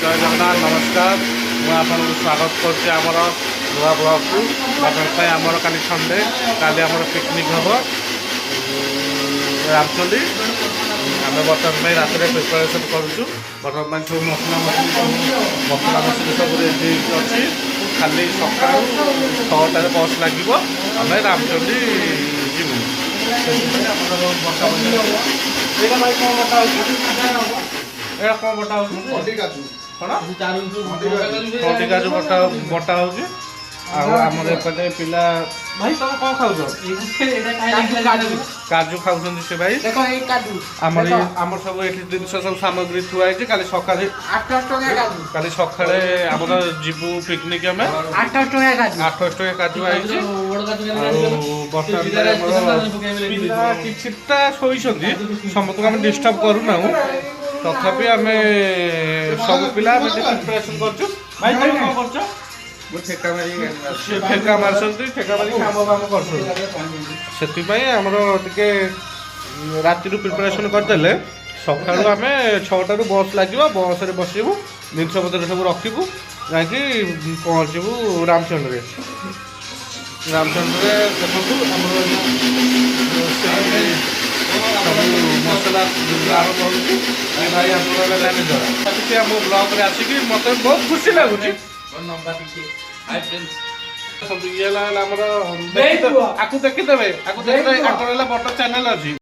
जय जगन्नाथ नमस्कार मुझे आपको स्वागत करछि आमर नुआ ब्लॉग को बर्तमान आमर काली संडे काली आमर पिकनिक हम रामचंडी आम बर्तमान रात प्रिपेरेसन करुचु बर्तमान सब मसला मसली सब रेडी अच्छी खाली सका 6टार बस लगे आम रामचंडी जीवु एटा कौन बटा हो काजू बटा हो आमर एपटे पिला भाई तुम कौन खाऊ काजू खाऊ से भाई आमर आमर सब ये जिन सब सामग्री थुआई काली सका काली सका आमर जीवु पिकनिक आम 28 टका काजू आई किछिटा शोइछंती समस्त आम डिस्टर्ब करूना तथापि आम सब पिला प्रिपरेशन करछु भाई भाई कौन करछ ठेका मारछंती ठेका मारी काम काम करछो सेति पई हमरो टिके राति रु प्रिपरेशन करदेले सकाळु आम 6टारू बस लागिबो बस रे बसिबु जिनस पत्र सब रखिबु जाकि पहुँचबू रामचंद्र रे देखु हमरो मसला आरंभ होगी भाई आम ब्लॉग रे आसिक मत बहुत खुशी लगुच ये देखिदेवे बड़ चैनल अच्छी।